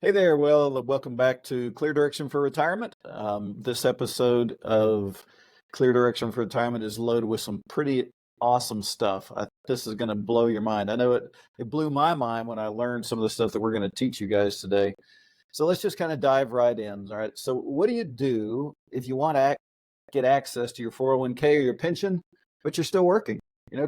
Hey there. Well, welcome back to Clear Direction for Retirement. This episode of Clear Direction for Retirement is loaded with some pretty awesome stuff. This is going to blow your mind. I know it blew my mind when I learned some of the stuff that we're going to teach you guys today. So let's just kind of dive right in. All right. So what do you do if you want to get access to your 401k or your pension, but you're still working?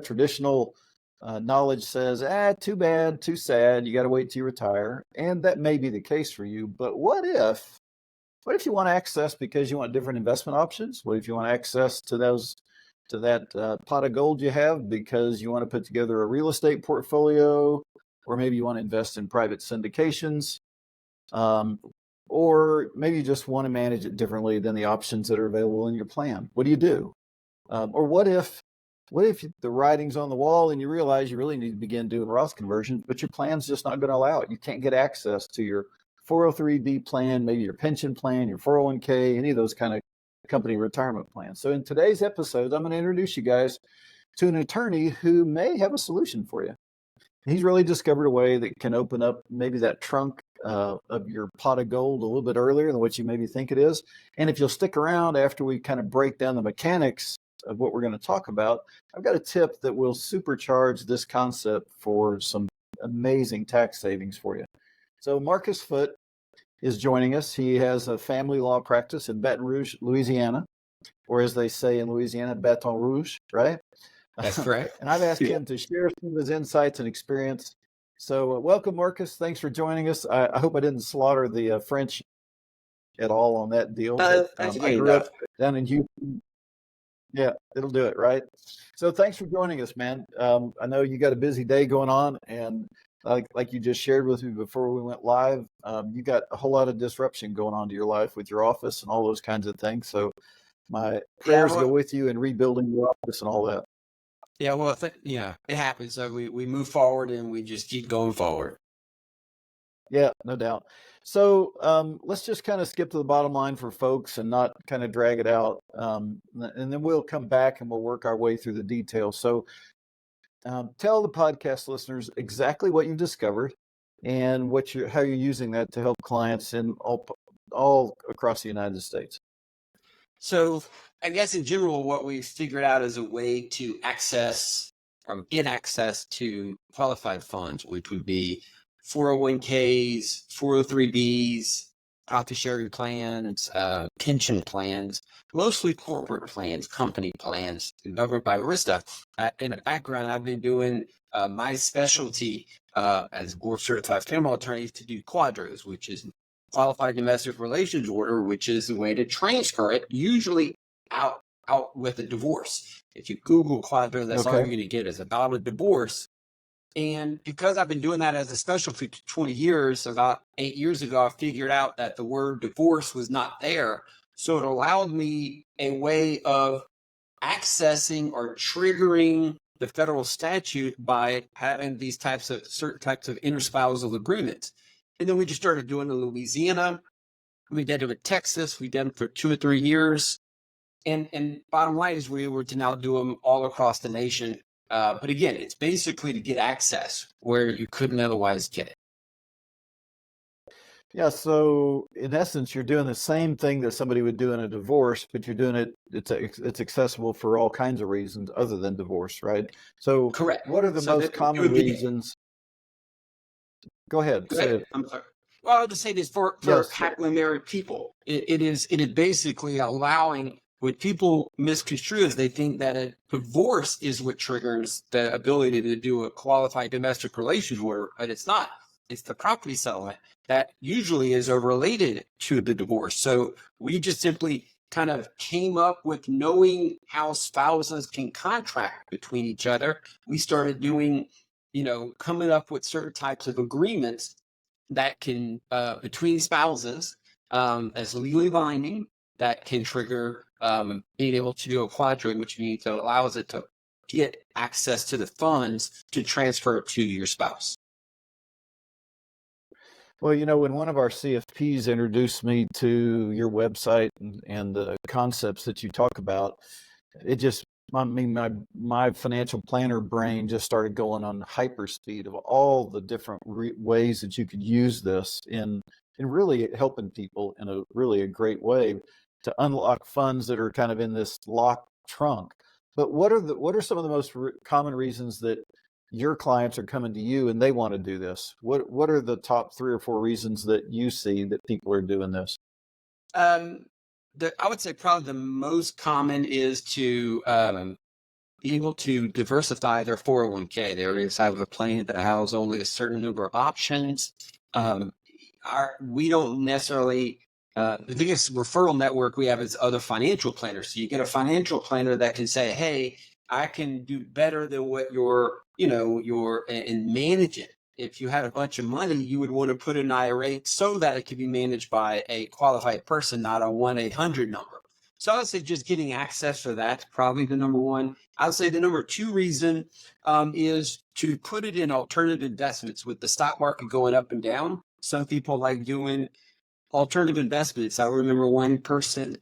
Traditional knowledge says, too bad, too sad. You got to wait till you retire. And that may be the case for you. But what if you want access because you want different investment options? What if you want access to that pot of gold you have because you want to put together a real estate portfolio, or maybe you want to invest in private syndications, or maybe you just want to manage it differently than the options that are available in your plan? What do you do? Or what if the writing's on the wall and you realize you really need to begin doing Roth conversions, but your plan's just not going to allow it? You can't get access to your 403b plan, maybe your pension plan, your 401k, any of those kind of company retirement plans. So in today's episode, I'm going to introduce you guys to an attorney who may have a solution for you. He's really discovered a way that can open up maybe that trunk of your pot of gold a little bit earlier than what you maybe think it is. And if you'll stick around after we kind of break down the mechanics of what we're going to talk about, I've got a tip that will supercharge this concept for some amazing tax savings for you. So Marcus Foote is joining us. He has a family law practice in Baton Rouge, Louisiana, or as they say in Louisiana, Baton Rouge, right? That's correct. And I've asked him to share some of his insights and experience. So welcome, Marcus. Thanks for joining us. I hope I didn't slaughter the French at all on that deal. I grew up down in Houston. Yeah, it'll do it, right? So thanks for joining us, man. I know you got a busy day going on, and like you just shared with me before we went live, you got a whole lot of disruption going on to your life with your office and all those kinds of things. So my prayers go with you in rebuilding your office and all that. Yeah, well, it happens. So we move forward and we just keep going forward. Yeah, no doubt. So let's just kind of skip to the bottom line for folks and not kind of drag it out. And then we'll come back and we'll work our way through the details. So tell the podcast listeners exactly what you've discovered and how you're using that to help clients in all across the United States. So I guess in general, what we've figured out is a way to get access to qualified funds, which would be 401ks, 403bs, profit sharing plans, pension plans, mostly corporate plans, company plans governed by RISTA. In the background, I've been doing my specialty as a board certified family attorney to do Quadros, which is qualified domestic relations order, which is the way to transfer it, usually out with a divorce. If you Google Quadro, that's all you're going to get is about a divorce. And because I've been doing that as a specialty for 20 years, about 8 years ago, I figured out that the word divorce was not there. So it allowed me a way of accessing or triggering the federal statute by having certain types of interspousal agreements. And then we just started doing it in Louisiana. We did it in Texas. We did it for 2 or 3 years. And bottom line is we were to now do them all across the nation. But again, it's basically to get access where you couldn't otherwise get it. Yeah, so in essence, you're doing the same thing that somebody would do in a divorce, but you're doing it, it's accessible for all kinds of reasons other than divorce, right? So correct. What are the most common reasons? Go ahead. Say it. I'm sorry. Well, I'll just say this for happily married people. It is basically allowing what people misconstrue is they think that a divorce is what triggers the ability to do a qualified domestic relations order, but it's not. It's the property settlement that usually is related to the divorce. So we just simply kind of came up with knowing how spouses can contract between each other. We started doing, coming up with certain types of agreements that can, between spouses, as legally binding, that can trigger being able to do a quadro, which means it allows it to get access to the funds to transfer it to your spouse. Well, when one of our CFPs introduced me to your website and the concepts that you talk about, it just I mean, my financial planner brain just started going on hyperspeed of all the different ways that you could use this in really helping people in a really a great way to unlock funds that are kind of in this locked trunk. But what are some of the most common reasons that your clients are coming to you and they want to do this? What are the top 3 or 4 reasons that you see that people are doing this? Um, I would say probably the most common is to be able to diversify their 401k. They already have a plan that has only a certain number of options. Um, we don't necessarily, the biggest referral network we have is other financial planners. So you get a financial planner that can say, hey, I can do better than what and manage it. If you had a bunch of money, you would want to put in an IRA so that it could be managed by a qualified person, not a 1-800 number. So I would say just getting access for that's probably the number one. I would say the number two reason is to put it in alternative investments. With the stock market going up and down, some people like doing alternative investments. I remember one person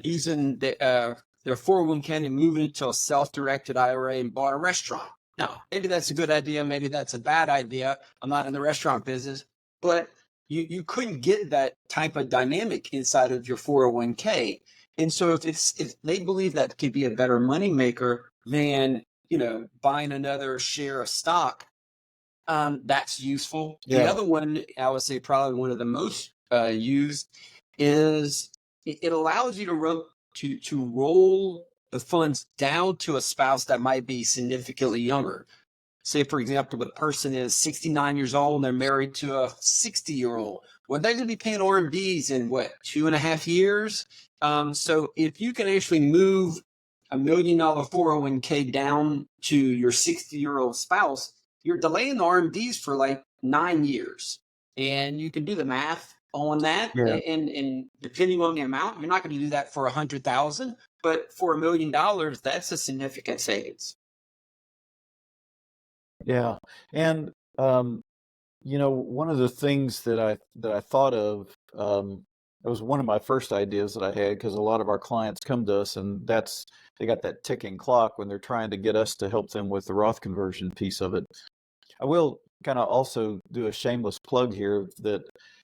using their 401k and moving it to a self-directed IRA and bought a restaurant. Now, maybe that's a good idea. Maybe that's a bad idea. I'm not in the restaurant business, but you couldn't get that type of dynamic inside of your 401k. And so if they believe that could be a better money maker than, buying another share of stock, that's useful. The Yeah. other one, I would say probably one of the most used is it allows you to roll the funds down to a spouse that might be significantly younger. Say, for example, the person is 69 years old and they're married to a 60-year-old. Well, they're going to be paying RMDs in 2.5 years? So if you can actually move $1 million 401k down to your 60-year-old spouse, you're delaying the RMDs for like 9 years. And you can do the math on that. Yeah. And depending on the amount, you're not going to do that for 100,000, but for $1 million, that's a significant savings. Yeah. And one of the things that I thought of, it was one of my first ideas that I had because a lot of our clients come to us and they got that ticking clock when they're trying to get us to help them with the Roth conversion piece of it. I will kind of also do a shameless plug here that,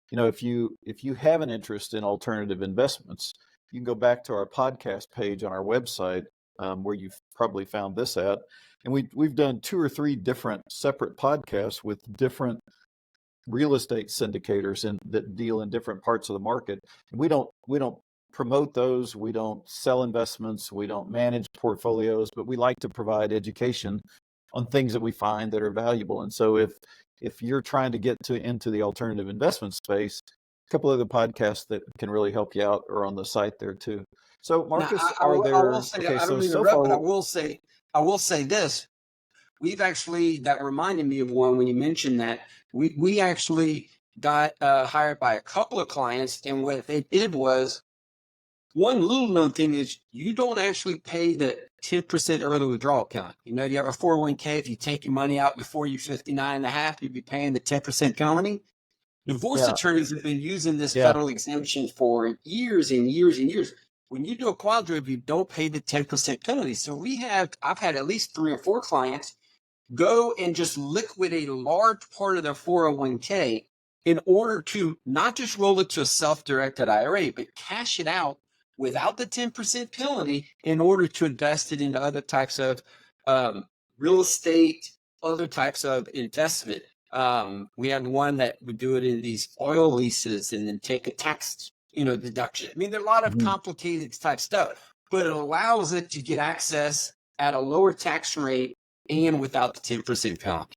if you have an interest in alternative investments, you can go back to our podcast page on our website, where you've probably found this at. And we've done 2 or 3 different separate podcasts with different real estate syndicators that deal in different parts of the market. And we don't promote those. We don't sell investments. We don't manage portfolios, but we like to provide education on things that we find that are valuable. And so if you're trying to get into the alternative investment space, a couple of the podcasts that can really help you out are on the site there too. So Now, Marcus, I are will there, say, okay, I don't so mean to so interrupt, but far, I will say this. We've actually, that reminded me of one when you mentioned that. We actually got hired by a couple of clients, and what they did was, one little known thing is you don't actually pay the 10% early withdrawal account. You have a 401k, if you take your money out before you're 59 and a half, you'd be paying the 10% penalty. Divorce yeah, attorneys have been using this yeah, federal exemption for years and years and years. When you do a quadro, you don't pay the 10% penalty. So I've had at least 3 or 4 clients go and just liquidate a large part of their 401k in order to not just roll it to a self-directed IRA, but cash it out without the 10% penalty in order to invest it into other types of real estate, other types of investment. We had one that would do it in these oil leases and then take a tax, deduction. I mean, there are a lot of mhm. complicated type stuff, but it allows it to get access at a lower tax rate and without the 10% penalty.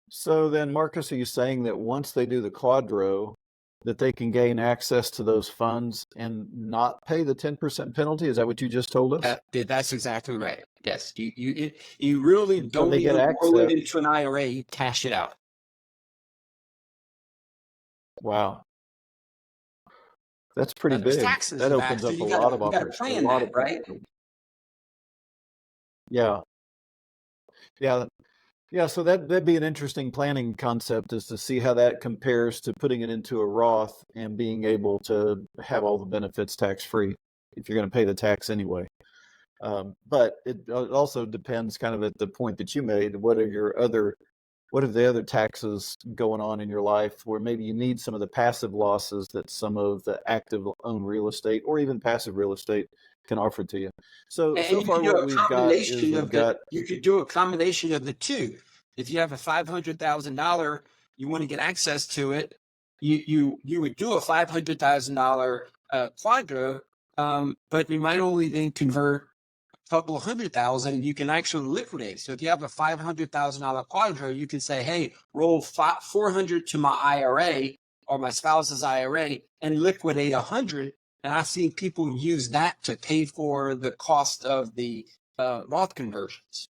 So then, Marcus, are you saying that once they do the quadro, that they can gain access to those funds and not pay the 10% penalty? Is that what you just told us? That's exactly right. Yes, you really So don't they get even roll access. it into an IRA. You cash it out. Wow, that's pretty There's big. taxes That for that, opens so up a you lot gotta of you gotta a plan lot that, of right? potential. Yeah, yeah, yeah. So that'd be an interesting planning concept, is to see how that compares to putting it into a Roth and being able to have all the benefits tax free if you're going to pay the tax anyway. But it also depends kind of at the point that you made. What are the other taxes going on in your life where maybe you need some of the passive losses that some of the active owned real estate or even passive real estate can offer to you. And So you could far do what a we've got is combination we've of the got, you could do a combination of the two. If you have a $500,000, you want to get access to it, you would do a $500,000 quadro, but you might only then convert a couple of 100,000. You can actually liquidate. So if you have a $500,000 quadro, you can say, hey, roll 400 to my IRA or my spouse's IRA and liquidate 100. And I've seen people use that to pay for the cost of the Roth conversions,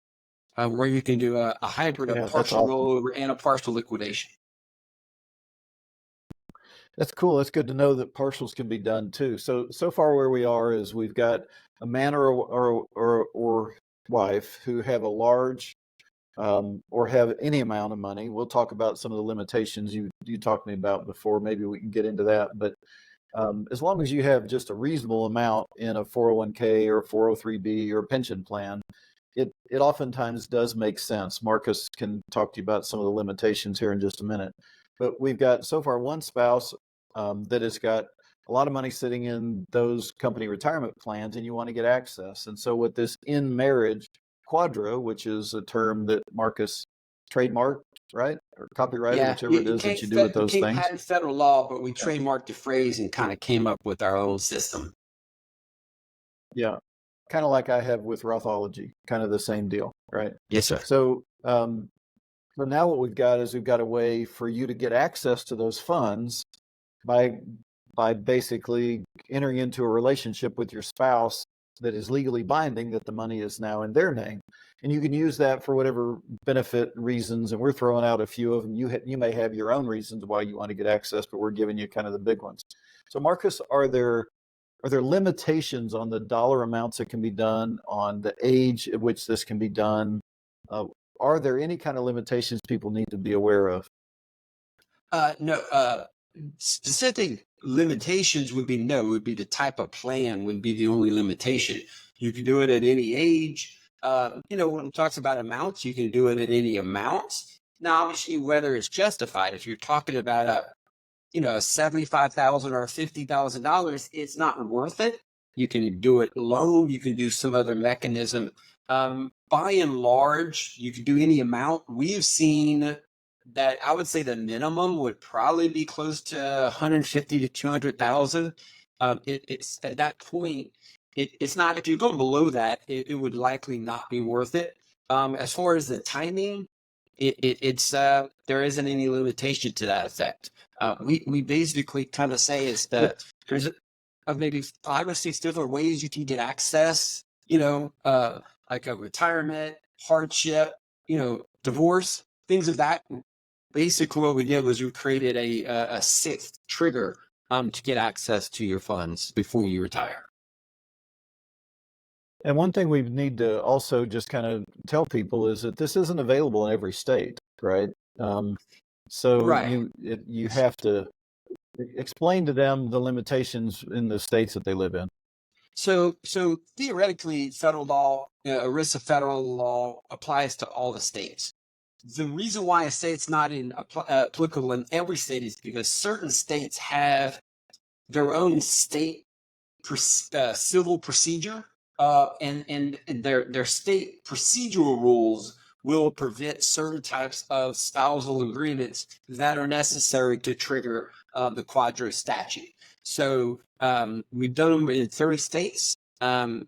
where you can do a hybrid of yeah, that's partial awesome. rollover and a partial liquidation. That's cool. That's good to know that partials can be done too. So far where we are is we've got a man or wife who have a large or have any amount of money. We'll talk about some of the limitations you talked to me about before. Maybe we can get into that. But as long as you have just a reasonable amount in a 401k or 403b or a pension plan, it oftentimes does make sense. Marcus can talk to you about some of the limitations here in just a minute. But we've got so far one spouse that has got a lot of money sitting in those company retirement plans, and you want to get access. And so with this in marriage quadro, which is a term that Marcus trademarked, right? Or copyrighted, Yeah, whichever it is that you do with you those can't things. patent federal law, but we Yeah. trademarked the phrase and kind of came up with our own system. Yeah. Kind of like I have with Rothology, kind of the same deal, right? Yes, sir. So now what we've got is we've got a way for you to get access to those funds by basically entering into a relationship with your spouse that is legally binding, that the money is now in their name. And you can use that for whatever benefit reasons. And we're throwing out a few of them. You may have your own reasons why you want to get access, but we're giving you kind of the big ones. So Marcus, are there limitations on the dollar amounts that can be done, on the age at which this can be done? Uh, are there any kind of limitations people need to be aware of? No, specific limitations would be no, would be the type of plan would be the only limitation. You can do it at any age. When it talks about amounts, you can do it at any amounts. Now, obviously, whether it's justified, if you're talking about $75,000 or $50,000, it's not worth it. You can do it alone. You can do some other mechanism. By and large, you can do any amount. We've seen that I would say the minimum would probably be close to 150 to 200,000. It's at that point, it's not, if you go below that, it would likely not be worth it. As far as the timing, it's there isn't any limitation to that effect. We basically kind of say is that there's maybe 5 or 6 different ways you can get access, like a retirement, hardship, divorce, things of that. Basically what we did was we created a sixth trigger to get access to your funds before you retire. And one thing we need to also just kind of tell people is that this isn't available in every state, right? So Right. you have to explain to them the limitations in the states that they live in. So theoretically, federal law, ERISA federal law applies to all the states. The reason why I say it's not applicable in every state is because certain states have their own state civil procedure, and their state procedural rules will prevent certain types of spousal agreements that are necessary to trigger the Quadros statute. So we've done them in 30 states.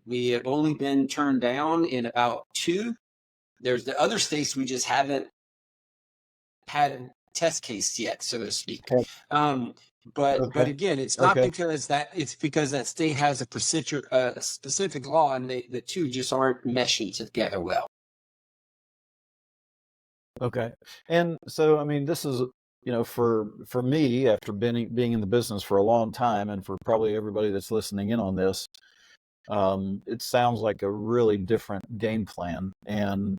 We have only been turned down in about 2. There's the other states we just haven't had a test case yet, so to speak. Okay. But Okay. again, it's not Okay. because it's because that state has a procedure, a specific law, and the two just aren't meshing together well. Okay. And so, I mean, this is, for me, after being in the business for a long time, and for probably everybody that's listening in on this, it sounds like a really different game plan. And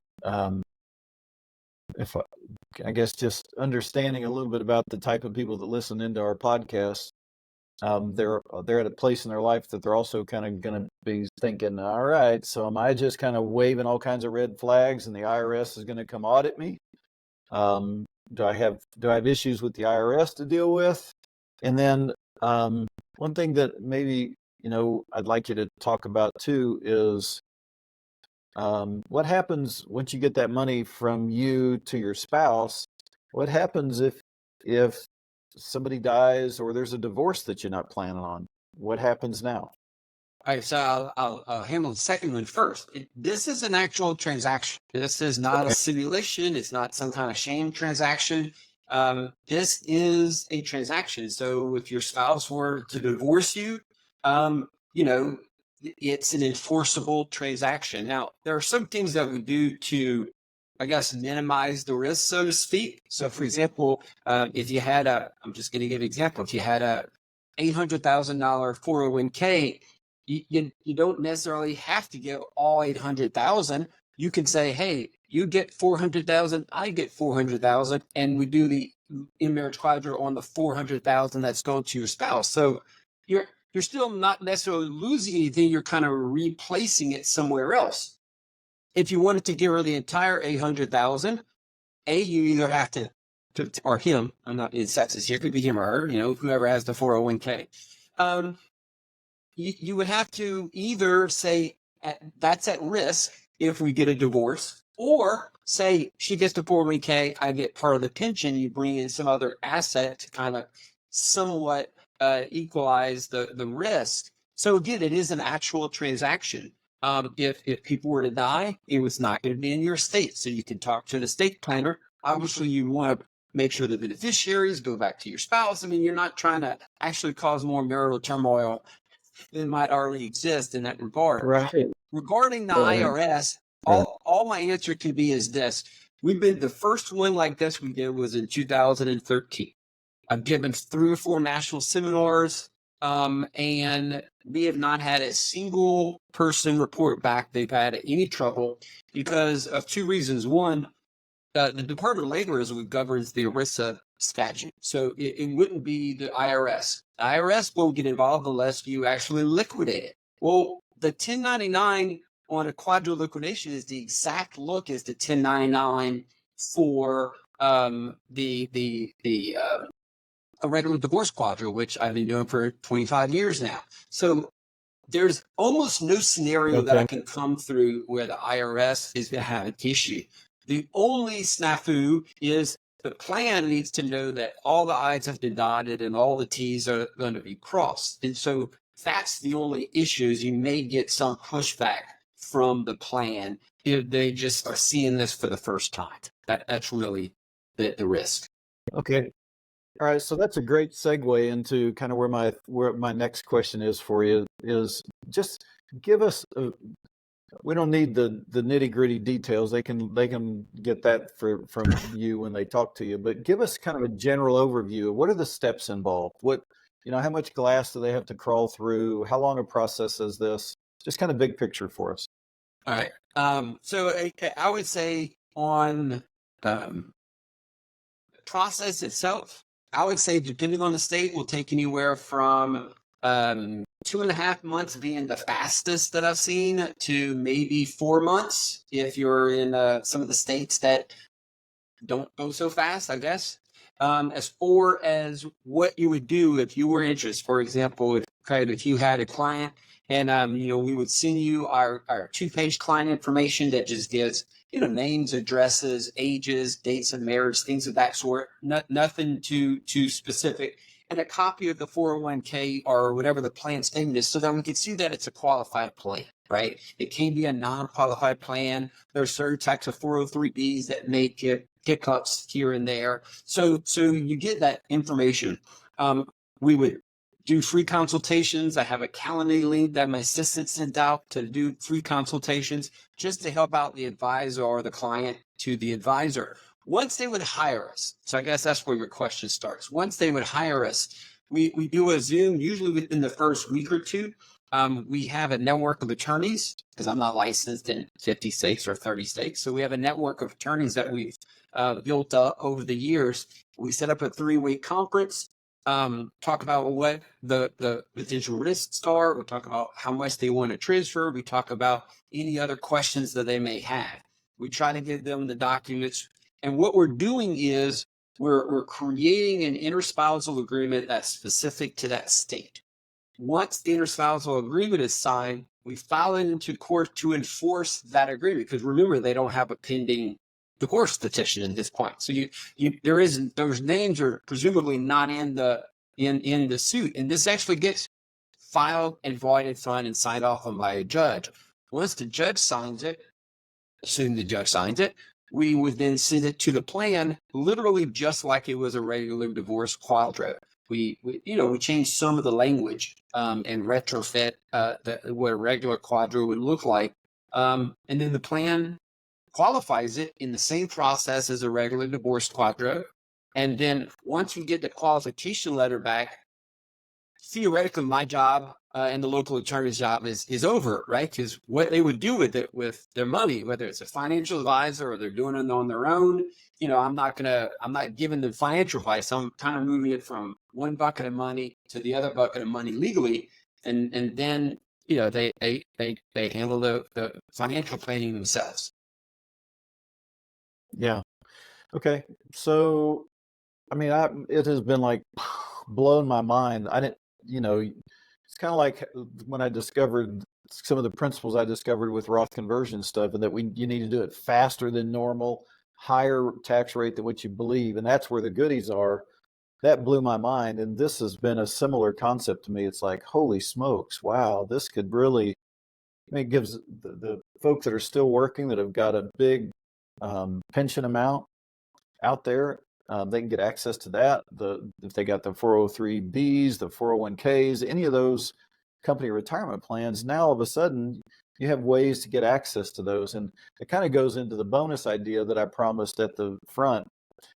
if I guess just understanding a little bit about the type of people that listen into our podcast, they're at a place in their life that they're also kind of going to be thinking, all right, so am I just kind of waving all kinds of red flags and the IRS is going to come audit me? Do I have issues with the IRS to deal with? And then one thing that maybe, I'd like you to talk about too is what happens once you get that money from you to your spouse? What happens if somebody dies or there's a divorce that you're not planning on? What happens now? All right, so I'll handle the second one first. This is an actual transaction. This is not a simulation. It's not some kind of sham transaction. This is a transaction. So if your spouse were to divorce you, it's an enforceable transaction. Now, there are some things that we do to, I guess, minimize the risk, so to speak. So, for example, if you had I'm just going to give an example. If you had a $800,000 401k, you don't necessarily have to get all 800,000. You can say, hey, you get 400,000, I get 400,000, and we do the in-marriage quadro on the 400,000 that's going to your spouse. So you're still not necessarily losing anything. You're kind of replacing it somewhere else. If you wanted to give her the entire 800,000, you either have to or him. I'm not in sexist here. Could be him or her. Whoever has the 401k. You would have to either say that's at risk if we get a divorce, or say she gets the 401k, I get part of the pension, you bring in some other asset to kind of somewhat equalize the risk. So again, it is an actual transaction. If people were to die, it was not going to be in your estate. So you can talk to an estate planner. Obviously, you want to make sure the beneficiaries go back to your spouse. I mean, you're not trying to actually cause more marital turmoil than might already exist in that regard. Right. Regarding the IRS, all my answer can be is this. The first one like this we did was in 2013. I've given 3 or 4 national seminars, and we have not had a single person report back they've had any trouble because of 2 reasons. One, the Department of Labor is what governs the ERISA statute. So it wouldn't be the IRS. The IRS won't get involved unless you actually liquidate it. Well, the 1099 on a quadro liquidation is the exact look as the 1099 for a regular divorce quadro, which I've been doing for 25 years now. So there's almost no scenario that I can come through where the IRS is going to have an issue. The only snafu is the plan needs to know that all the I's have been dotted and all the T's are going to be crossed. And so that's the only issues. You may get some pushback from the plan if they just are seeing this for the first time. That's really the risk. Okay. All right. So that's a great segue into kind of where my next question is for you is just give us we don't need the nitty gritty details. They can get that from you when they talk to you. But give us kind of a general overview of what are the steps involved. How much glass do they have to crawl through? How long a process is this? Just kind of big picture for us. All right. So I would say on the process itself, I would say depending on the state, will take anywhere from 2.5 months being the fastest that I've seen to maybe 4 months if you're in some of the states that don't go so fast, I guess. As far as what you would do if you were interested, for example, if you had a client and we would send you our 2-page client information that just gives names, addresses, ages, dates of marriage, things of that sort. Nothing too specific. And a copy of the 401k or whatever the plan statement is so that we can see that it's a qualified plan, right? It can be a non-qualified plan. There are certain types of 403bs that may get hiccups here and there. So you get that information. We would do free consultations. I have a calendar link that my assistant sent out to do free consultations just to help out the advisor or the client to the advisor. Once they would hire us, so I guess that's where your question starts. Once they would hire us, we do a Zoom, usually within the first week or 2. We have a network of attorneys, because I'm not licensed in 50 states or 30 states. So we have a network of attorneys that we've built up over the years. We set up a 3-week conference. talk about what the potential risks are. We talk about how much they want to transfer. We talk about any other questions that they may have. We try to give them the documents. And what we're doing is we're creating an interspousal agreement that's specific to that state. Once the interspousal agreement is signed, we file it into court to enforce that agreement. Because remember, they don't have a pending divorce petition at this point. So those names are presumably not in the suit. And this actually gets filed and voided, signed, and signed off on by a judge. Once the judge signs it, assume the judge signs it, we would then send it to the plan, literally just like it was a regular divorce quadro. We changed some of the language and retrofit what a regular quadro would look like, and then the plan qualifies it in the same process as a regular divorce quadro. And then once we get the qualification letter back, theoretically, my job and the local attorney's job is over, right? Because what they would do with it, with their money, whether it's a financial advisor or they're doing it on their own, I'm not giving them financial advice. I'm kind of moving it from one bucket of money to the other bucket of money legally, and then they handle the financial planning themselves. Yeah. Okay. So, I mean, it has been like blown my mind. I didn't, it's kind of like when I discovered some of the principles I discovered with Roth conversion stuff, and that you need to do it faster than normal, higher tax rate than what you believe, and that's where the goodies are. That blew my mind, and this has been a similar concept to me. It's like, holy smokes, wow, this could really, it gives the folks that are still working, that have got a big pension amount out there, they can get access to that. If they got the 403Bs, the 401Ks, any of those company retirement plans, now all of a sudden you have ways to get access to those. And it kind of goes into the bonus idea that I promised at the front.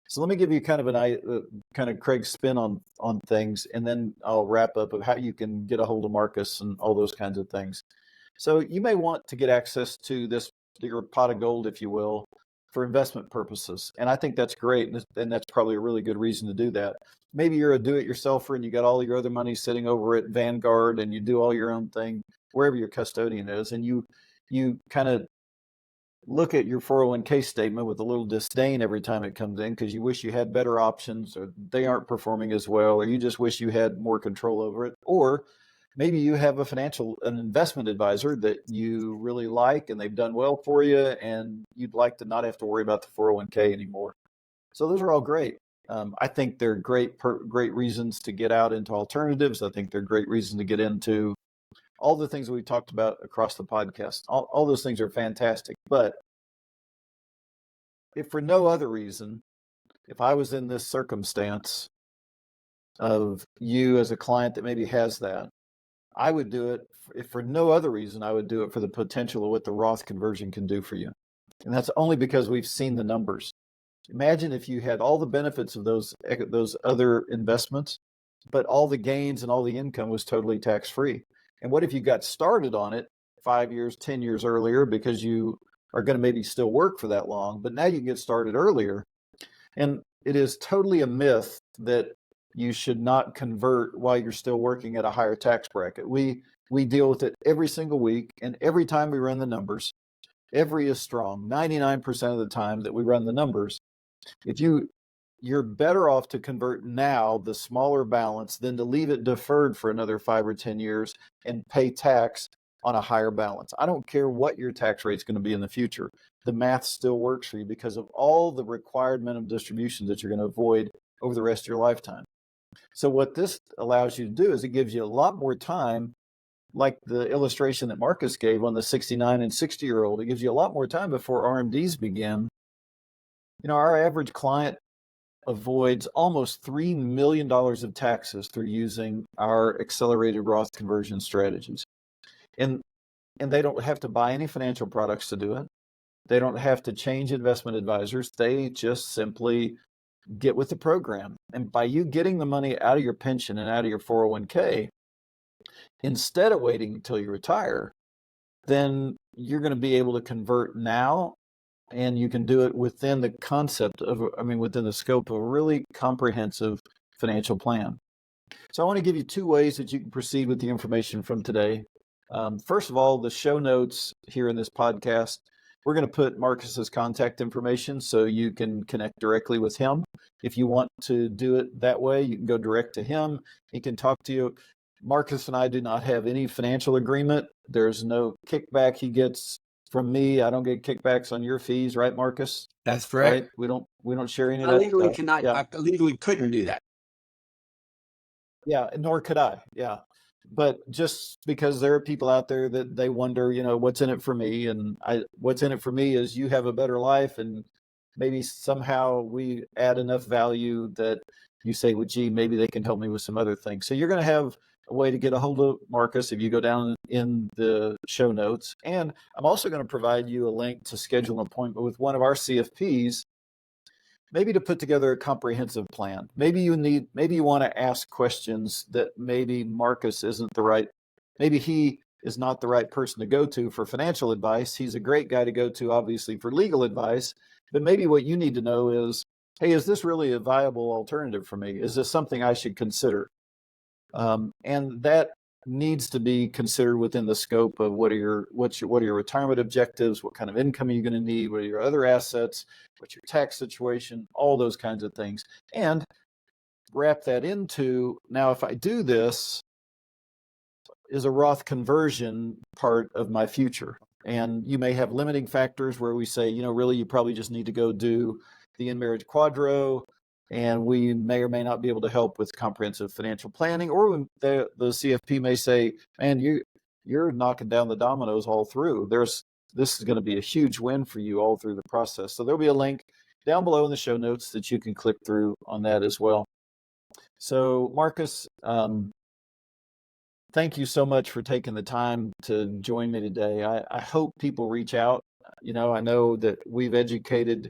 So let me give you kind of Craig's spin on things, and then I'll wrap up of how you can get a hold of Marcus and all those kinds of things. So you may want to get access to your pot of gold, if you will, for investment purposes. And I think that's great. And that's probably a really good reason to do that. Maybe you're a do-it-yourselfer and you got all your other money sitting over at Vanguard, and you do all your own thing, wherever your custodian is. And you kind of look at your 401k statement with a little disdain every time it comes in, because you wish you had better options, or they aren't performing as well, or you just wish you had more control over it. Or maybe you have an investment advisor that you really like and they've done well for you, and you'd like to not have to worry about the 401k anymore. So those are all great. I think they're great reasons to get out into alternatives. I think they're great reasons to get into all the things that we talked about across the podcast. All those things are fantastic. But if for no other reason, if I was in this circumstance of you as a client that maybe has that, I would do it. If for no other reason, I would do it for the potential of what the Roth conversion can do for you. And that's only because we've seen the numbers. Imagine if you had all the benefits of those other investments, but all the gains and all the income was totally tax-free. And what if you got started on it 5 years, 10 years earlier, because you are going to maybe still work for that long, but now you can get started earlier. And it is totally a myth that you should not convert while you're still working at a higher tax bracket. We deal with it every single week, and every time we run the numbers, every is strong. 99% of the time that we run the numbers, if you're better off to convert now the smaller balance than to leave it deferred for another 5 or 10 years and pay tax on a higher balance. I don't care what your tax rate is going to be in the future. The math still works for you because of all the required minimum distributions that you're going to avoid over the rest of your lifetime. So what this allows you to do is it gives you a lot more time, like the illustration that Marcus gave on the 69 and 60-year-old. It gives you a lot more time before RMDs begin. Our average client avoids almost $3 million of taxes through using our accelerated Roth conversion strategies. And they don't have to buy any financial products to do it. They don't have to change investment advisors. They just simply get with the program. And by you getting the money out of your pension and out of your 401k, instead of waiting until you retire, then you're going to be able to convert now. And you can do it within the concept of, within the scope of a really comprehensive financial plan. So I want to give you two ways that you can proceed with the information from today. First of all, the show notes here in this podcast, we're going to put Marcus's contact information so you can connect directly with him. If you want to do it that way, you can go direct to him. He can talk to you. Marcus and I do not have any financial agreement. There's no kickback he gets from me. I don't get kickbacks on your fees, right, Marcus? That's correct. Right? We don't share any of I that legally stuff. cannot. Yeah. I legally couldn't do that. Yeah, nor could I. Yeah. But just because there are people out there that they wonder, what's in it for me? And what's in it for me is you have a better life, and maybe somehow we add enough value that you say, well, gee, maybe they can help me with some other things. So you're going to have a way to get a hold of Marcus if you go down in the show notes. And I'm also going to provide you a link to schedule an appointment with one of our CFPs, maybe to put together a comprehensive plan. Maybe you want to ask questions that maybe Marcus isn't maybe he is not the right person to go to for financial advice. He's a great guy to go to, obviously, for legal advice. But maybe what you need to know is, hey, is this really a viable alternative for me? Is this something I should consider? And that needs to be considered within the scope of what are your retirement objectives, what kind of income are you going to need, what are your other assets, what's your tax situation, all those kinds of things. And wrap that into, now if I do this, is a Roth conversion part of my future? And you may have limiting factors where we say, really you probably just need to go do the in-marriage Quadro, and we may or may not be able to help with comprehensive financial planning. Or the CFP may say, man, you're knocking down the dominoes all through. This is going to be a huge win for you all through the process. So there'll be a link down below in the show notes that you can click through on that as well. So Marcus, thank you so much for taking the time to join me today. I hope people reach out. I know that we've educated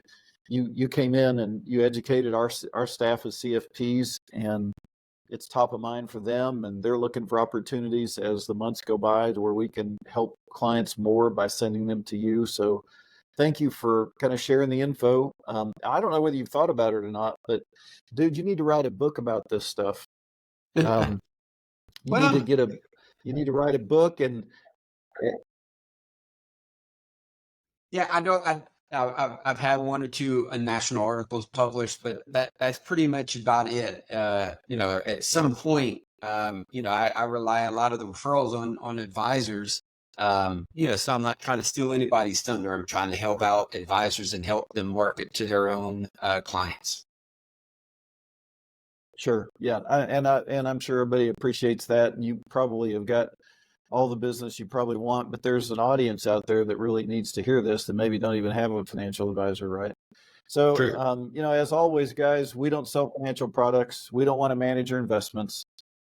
you came in and you educated our staff as CFPs, and it's top of mind for them, and they're looking for opportunities as the months go by to where we can help clients more by sending them to you. So thank you for kind of sharing the info. I don't know whether you've thought about it or not, but dude, you need to write a book about this stuff. You Well, need to write a book. And yeah, I know. I've had one or two national articles published, but that's pretty much about it. At some point, I rely a lot of the referrals on advisors. So I'm not trying to steal anybody's thunder. I'm trying to help out advisors and help them market to their own clients. Sure, yeah, and I'm sure everybody appreciates that. And you probably have got all the business you probably want, but there's an audience out there that really needs to hear this that maybe don't even have a financial advisor, right? So, True. as always, guys, we don't sell financial products. We don't want to manage your investments.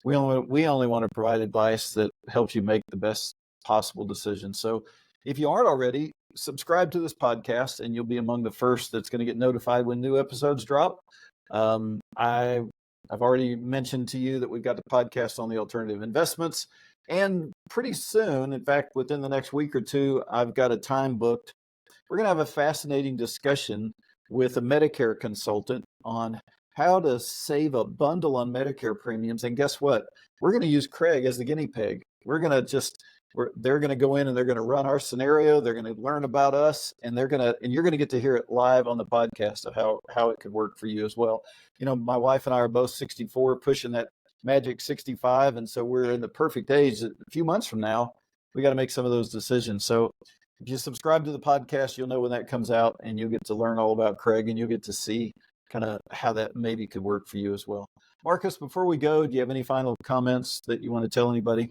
We only want to provide advice that helps you make the best possible decisions. So if you aren't already, subscribe to this podcast and you'll be among the first that's going to get notified when new episodes drop. I've already mentioned to you that we've got the podcast on the alternative investments. And pretty soon, in fact, within the next week or two, I've got a time booked. We're going to have a fascinating discussion with a Medicare consultant on how to save a bundle on Medicare premiums. And guess what? We're going to use Craig as the guinea pig. They're going to go in and they're going to run our scenario. They're going to learn about us, and you're going to get to hear it live on the podcast of how it could work for you as well. My wife and I are both 64, pushing that magic 65. And so we're in the perfect age that a few months from now, we got to make some of those decisions. So if you subscribe to the podcast, you'll know when that comes out, and you'll get to learn all about Craig, and you'll get to see kind of how that maybe could work for you as well. Marcus, before we go, do you have any final comments that you want to tell anybody?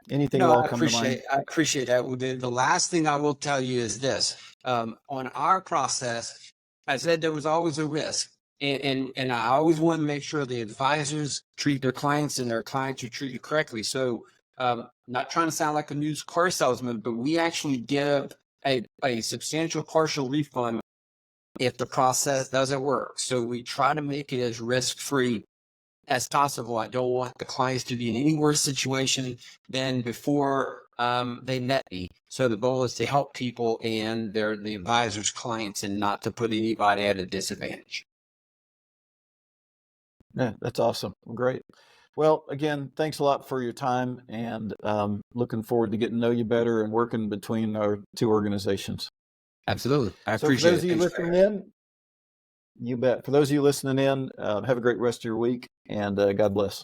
Anything at all come to mind? I appreciate that. Well, the last thing I will tell you is this. On our process, I said there was always a risk. And I always want to make sure the advisors treat their clients and their clients are treated correctly. So not trying to sound like a used car salesman, but we actually give a substantial partial refund if the process doesn't work. So we try to make it as risk-free as possible. I don't want the clients to be in any worse situation than before they met me. So the goal is to help people and the advisors' clients, and not to put anybody at a disadvantage. Yeah, that's awesome. Well, great. Well, again, thanks a lot for your time, and looking forward to getting to know you better and working between our two organizations. Absolutely. I So for appreciate those it. of you Thanks. listening in, you bet. For those of you listening in, have a great rest of your week, and God bless.